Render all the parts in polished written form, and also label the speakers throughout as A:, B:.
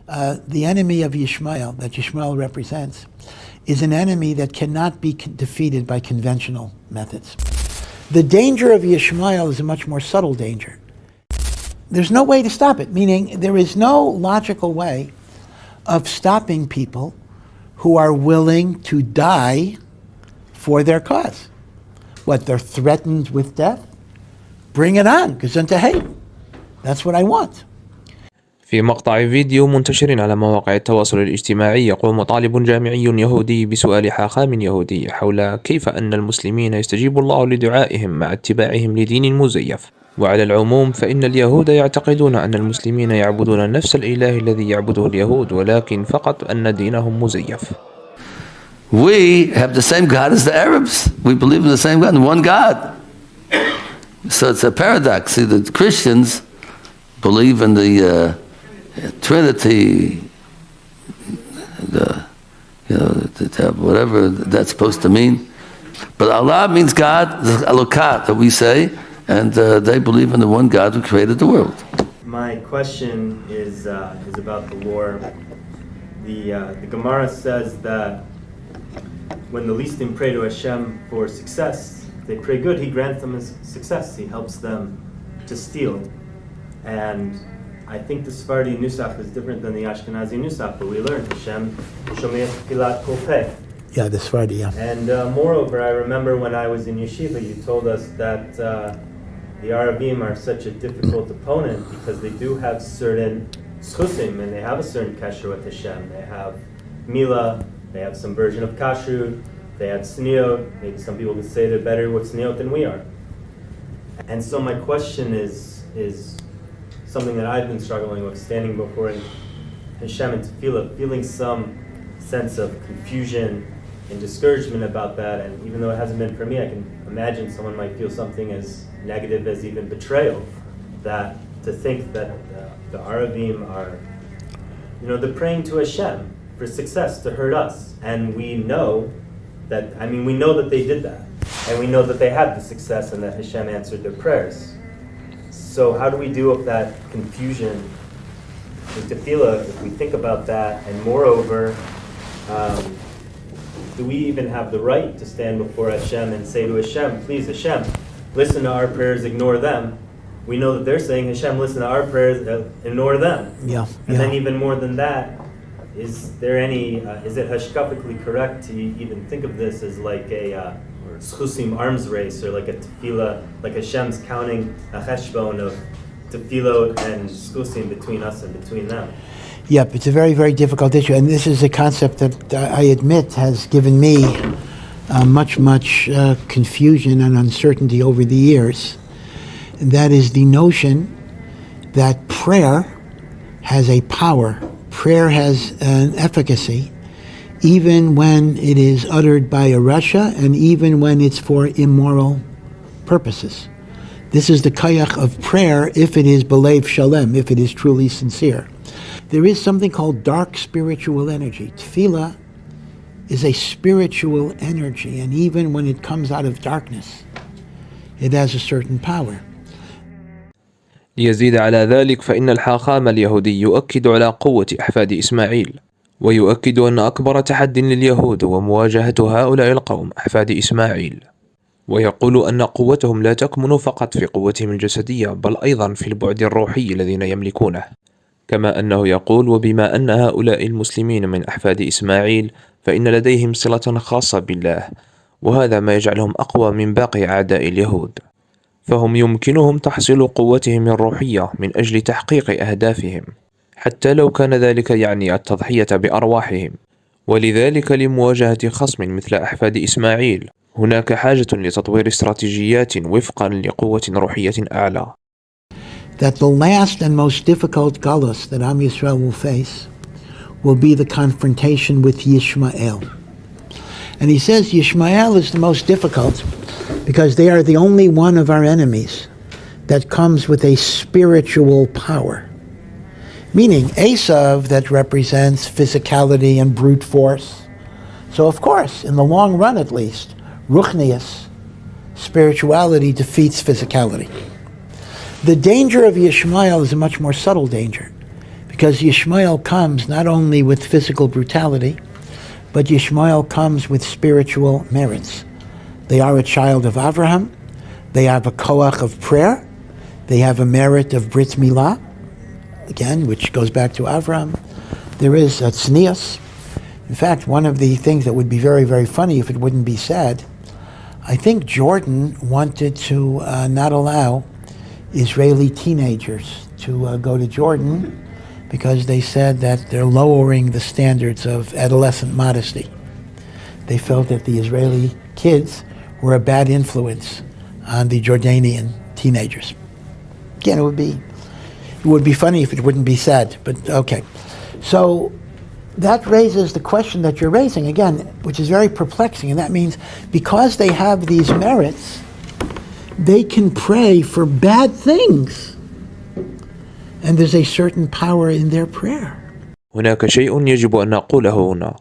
A: The enemy of Ishmael, that Ishmael represents, is an enemy that cannot be defeated by conventional methods. The danger of Ishmael is a much more subtle danger. There's no way to stop it, meaning there is no logical way of stopping people who are willing to die for their cause. What, they're threatened with death? Bring it on, gesundheit. That's what I want.
B: في مقطع فيديو منتشر على مواقع التواصل الاجتماعي يقوم طالب جامعي يهودي بسؤال حاخام يهودي حول كيف أن المسلمين يستجيب الله لدعائهم مع اتباعهم لدين مزيف. وعلى العموم فإن اليهود يعتقدون أن المسلمين يعبدون نفس الإله الذي يعبده اليهود ولكن فقط أن دينهم مزيف.
C: We have the same God as the Arabs. We believe in the same God, one God. So it's a paradox. See, the Christians believe in the Trinity, whatever that's supposed to mean. But Allah means God, Elokat that we say, and they believe in the one God who created the world.
D: My question is about the war. The Gemara says that when the Listim pray to Hashem for success, they pray good, He grants them success. He helps them to steal. And I think the Sephardi Nusach is different than the Ashkenazi Nusach, but we learned Hashem, Shomei Filat Kol Peh.
A: Yeah, the Sephardi, yeah.
D: And moreover, I remember when I was in yeshiva, you told us that the Arabim are such a difficult opponent because they do have certain schusim and they have a certain kasher with Hashem. They have Mila, they have some version of kashrut, they have sniot. Maybe some people could say they're better with sniot than we are. And so my question is something that I've been struggling with, standing before Hashem and tefillah, feeling some sense of confusion and discouragement about that. And even though it hasn't been for me, I can imagine someone might feel something as negative as even betrayal, that to think that the Arabim are, they're praying to Hashem for success to hurt us. And we know that, we know that they did that. And we know that they had the success and that Hashem answered their prayers. So how do we deal with that confusion in tefillah if we think about that? And moreover, do we even have the right to stand before Hashem and say to Hashem, please Hashem, listen to our prayers, ignore them? We know that they're saying, Hashem, listen to our prayers, ignore them.
A: Yeah.
D: And then even more than that, is there any, is it hashkafically correct to even think of this as like a schusim arms race, or like a tefillah, like Hashem's counting a cheshbon of tefillot and schusim between us and between them?
A: Yep, it's a very, very difficult issue, and this is a concept that I admit has given me much confusion and uncertainty over the years. And that is the notion that prayer has a power, prayer has an efficacy, even when it is uttered by a rasha and even when it's for immoral purposes. This is the kayach of prayer if it is belev shalem, if it is truly sincere. There is something called dark spiritual energy. Tefillah is a spiritual energy, and even when it comes out of darkness, it has a certain power.
B: ليزيد على ذلك فإن الحاخام اليهودي يؤكد على قوة أحفاد إسماعيل، ويؤكد أن أكبر تحد لليهود هو مواجهة هؤلاء القوم أحفاد إسماعيل، ويقول أن قوتهم لا تكمن فقط في قوتهم الجسدية بل أيضا في البعد الروحي الذين يملكونه. كما أنه يقول وبما أن هؤلاء المسلمين من أحفاد إسماعيل فإن لديهم صلة خاصة بالله، وهذا ما يجعلهم أقوى من باقي أعداء اليهود، فهم يمكنهم تحصيل قوتهم الروحية من أجل تحقيق أهدافهم حتى لو كان ذلك يعني التضحية بأرواحهم. ولذلك لمواجهة خصم مثل أحفاد إسماعيل هناك حاجة لتطوير استراتيجيات وفقا لقوة روحية أعلى.
A: That the last and most difficult galus that Am Yisrael will face will be the confrontation with Yishmael. And he says Yishmael is the most difficult because they are the only one of our enemies that comes with a spiritual power. Meaning Esav, that represents physicality and brute force. So of course, in the long run at least, Ruchnius, spirituality defeats physicality. The danger of Yishmael is a much more subtle danger, because Yishmael comes not only with physical brutality, but Yishmael comes with spiritual merits. They are a child of Abraham. They have a koach of prayer. They have a merit of Brit Milah, again, which goes back to Abraham. There is a tznius. In fact, one of the things that would be very, very funny if it wouldn't be said, I think Jordan wanted to not allow Israeli teenagers to go to Jordan because they said that they're lowering the standards of adolescent modesty. They felt that the Israeli kids were a bad influence on the Jordanian teenagers. Again, it would be funny if it wouldn't be said, but okay. So that raises the question that you're raising, again, which is very perplexing, and that means because they have these merits, they can pray for bad things. And there's a certain power in their prayer.
B: هناك شيء يجب أن نقوله هنا.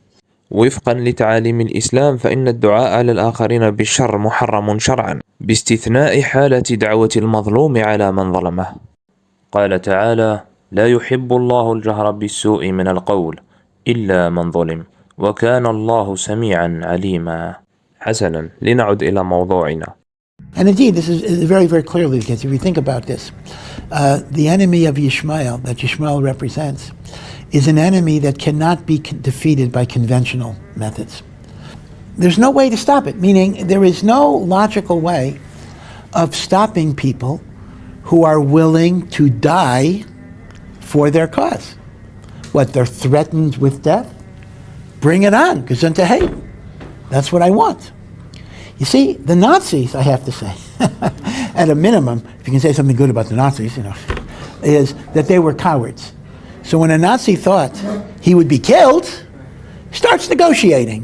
B: وفقا لتعاليم الإسلام فإن الدعاء على الآخرين بالشر محرم شرعا باستثناء حالة دعوة المظلوم على من ظلمه. قال تعالى: لا يحب الله الجهر بالسوء من القول إلا من ظلم وكان الله سميعا عليما. حسنا، لنعد إلى موضوعنا.
A: And indeed, this is very, very clearly the case. If you think about this, the enemy of Yishmael, that Yishmael represents, is an enemy that cannot be defeated by conventional methods. There's no way to stop it, meaning there is no logical way of stopping people who are willing to die for their cause. What, they're threatened with death? Bring it on, gesund to hate. That's what I want. You see, the Nazis, I have to say, at a minimum, if you can say something good about the Nazis, is that they were cowards. So when a Nazi thought he would be killed, starts negotiating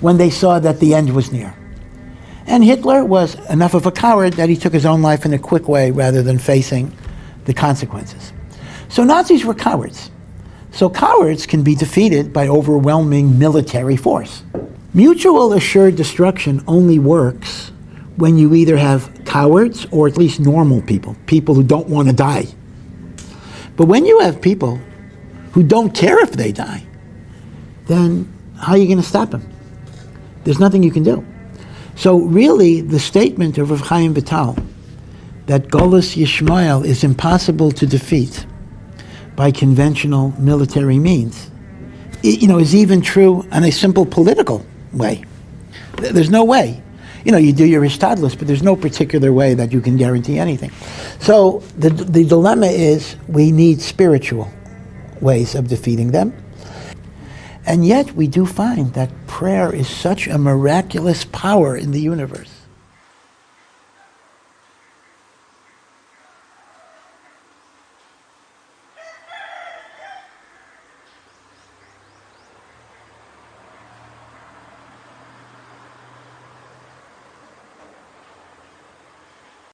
A: when they saw that the end was near. And Hitler was enough of a coward that he took his own life in a quick way rather than facing the consequences. So Nazis were cowards. So cowards can be defeated by overwhelming military force. Mutual assured destruction only works when you either have cowards or at least normal people who don't want to die. But when you have people who don't care if they die, then how are you going to stop them? There's nothing you can do. So really, the statement of Rav Chaim Vital that Golus Yishmael is impossible to defeat by conventional military means, is even true on a simple political way. There's no way. You do your ishtadlus, but there's no particular way that you can guarantee anything. So the dilemma is we need spiritual ways of defeating them. And yet we do find that prayer is such a miraculous power in the universe